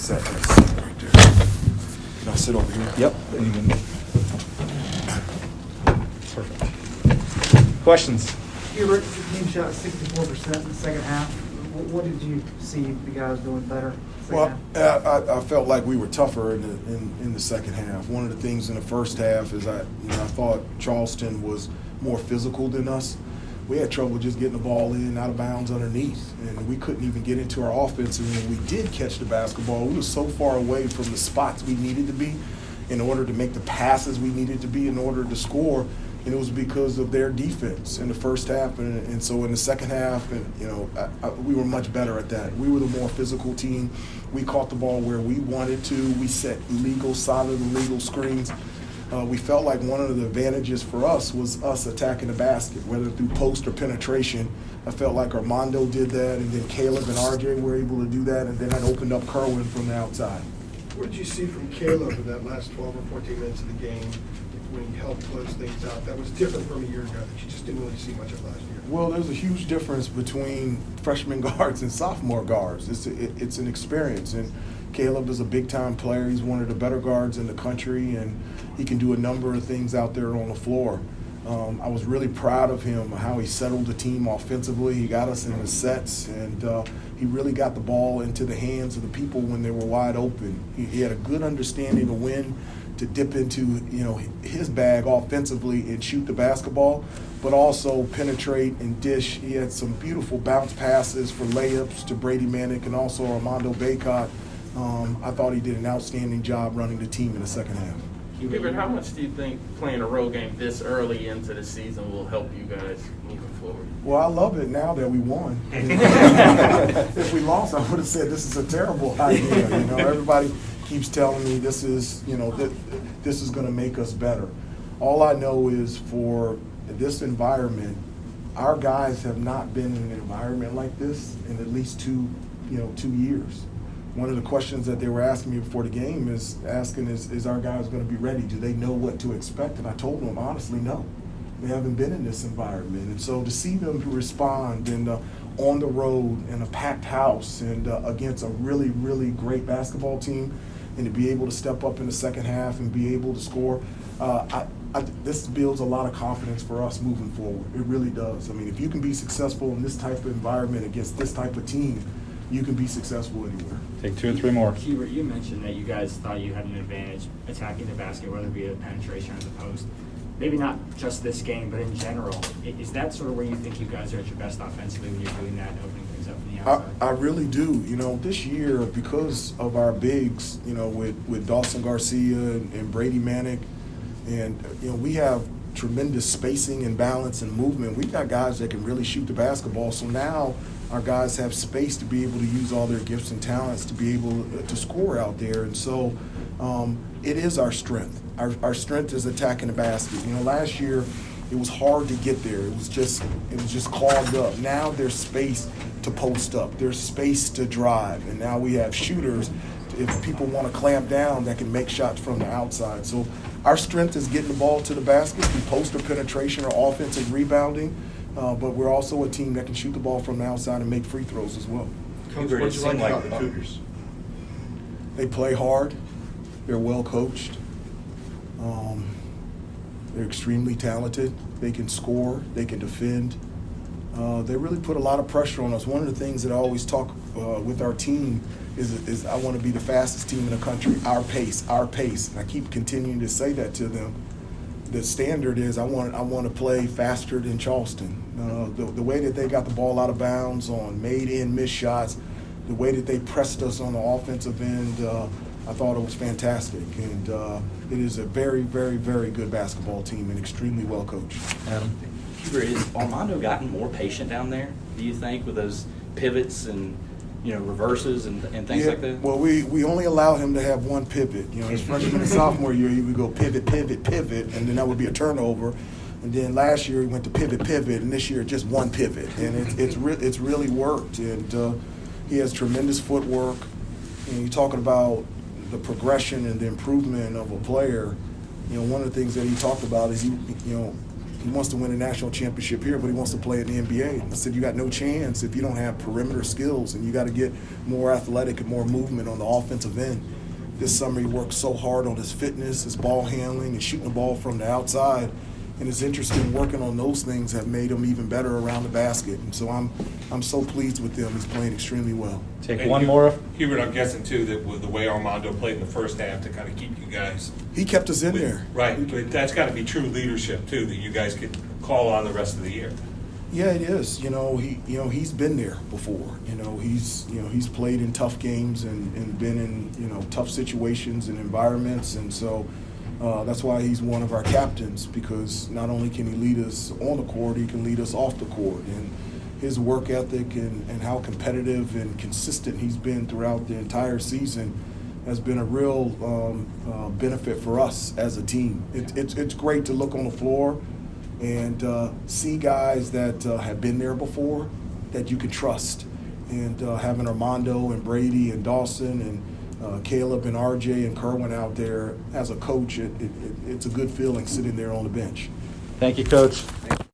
set right there. Can I sit over here? Yep. Perfect. Questions? Hubert, the team shot 64% in the second half. What did you see the guys doing better? Well, I felt like we were tougher in the second half. One of the things in the first half is I thought Charleston was more physical than us. We had trouble just getting the ball in, out of bounds underneath, and we couldn't even get into our offense. And when we did catch the basketball, we were so far away from the spots we needed to be in order to make the passes we needed to be in order to score. And it was because of their defense in the first half, and so in the second half, we were much better at that. We were the more physical team. We caught the ball where we wanted to. We set solid legal screens. We felt like one of the advantages for us was us attacking the basket, whether through post or penetration. I felt like Armando did that, and then Caleb and RJ were able to do that, and then that opened up Kerwin from the outside. What did you see from Caleb in that last 12 or 14 minutes of the game when he helped close things out? That was different from a year ago that you just didn't really see much of last year. Well, there's a huge difference between freshman guards and sophomore guards. It's an experience, and Caleb is a big-time player. He's one of the better guards in the country, and he can do a number of things out there on the floor. I was really proud of him, how he settled the team offensively. He got us in the sets, and he really got the ball into the hands of the people when they were wide open. He had a good understanding of when to dip into his bag offensively and shoot the basketball, but also penetrate and dish. He had some beautiful bounce passes for layups to Brady Manick and also Armando Bacot. I thought he did an outstanding job running the team in the second half. Hubert, how much do you think playing a road game this early into the season will help you guys moving forward? Well, I love it now that we won. If we lost, I would have said this is a terrible idea. Everybody keeps telling me this is going to make us better. All I know is for this environment, our guys have not been in an environment like this in at least 2 years. One of the questions that they were asking me before the game is our guys going to be ready? Do they know what to expect? And I told them, honestly, no. They haven't been in this environment. And so to see them respond and on the road in a packed house and against a really, really great basketball team, and to be able to step up in the second half and be able to score, this builds a lot of confidence for us moving forward. It really does. I mean, if you can be successful in this type of environment against this type of team, you can be successful anywhere. Take 2 or 3 more. Hubert, you mentioned that you guys thought you had an advantage attacking the basket, whether it be a penetration or the post. Maybe not just this game, but in general. Is that sort of where you think you guys are at your best offensively when you're doing that and opening things up from the outside? I really do. This year, because of our bigs, with Dawson Garcia and Brady Manick, and, we have tremendous spacing and balance and movement. We've got guys that can really shoot the basketball. So now our guys have space to be able to use all their gifts and talents to be able to score out there. And so it is our strength. Our strength is attacking the basket. Last year it was hard to get there. It was just clogged up. Now there's space to post up. There's space to drive. And now we have shooters, if people want to clamp down, that can make shots from the outside. So our strength is getting the ball to the basket through post or penetration or offensive rebounding. But we're also a team that can shoot the ball from the outside and make free throws as well. Coach, what do you like about the Cougars? They play hard. They're well coached. They're extremely talented. They can score. They can defend. They really put a lot of pressure on us. One of the things that I always talk with our team is I want to be the fastest team in the country. Our pace. And I keep continuing to say that to them. The standard is I want to play faster than Charleston. The way that they got the ball out of bounds on made-in missed shots, the way that they pressed us on the offensive end, I thought it was fantastic. And it is a very, very, very good basketball team and extremely well coached. Adam? Hubert, has Armando gotten more patient down there, do you think, with those pivots and reverses and things like that? Well, we only allow him to have one pivot. His freshman and sophomore year, he would go pivot, pivot, pivot, and then that would be a turnover. And then last year he went to pivot, pivot, and this year just one pivot. And it's really worked. And he has tremendous footwork. And you're talking about the progression and the improvement of a player. One of the things that he talked about is He wants to win a national championship here, but he wants to play in the NBA. I said, you got no chance if you don't have perimeter skills, and you got to get more athletic and more movement on the offensive end. This summer he worked so hard on his fitness, his ball handling, and shooting the ball from the outside. And it's interesting, working on those things have made him even better around the basket. And so I'm so pleased with him. He's playing extremely well. Take And one more. Hubert, I'm guessing too that with the way Armando played in the first half to kind of keep you guys. He kept us in there. Right, but that's got to be true leadership too, that you guys could call on the rest of the year. Yeah, it is. He's been there before. He's played in tough games and been in, tough situations and environments. And so that's why he's one of our captains, because not only can he lead us on the court, he can lead us off the court. And his work ethic and how competitive and consistent he's been throughout the entire season has been a real benefit for us as a team. It's great to look on the floor and see guys that have been there before that you can trust. And having Armando and Brady and Dawson and Caleb and RJ and Kerwin out there as a coach, it's a good feeling sitting there on the bench. Thank you, Coach.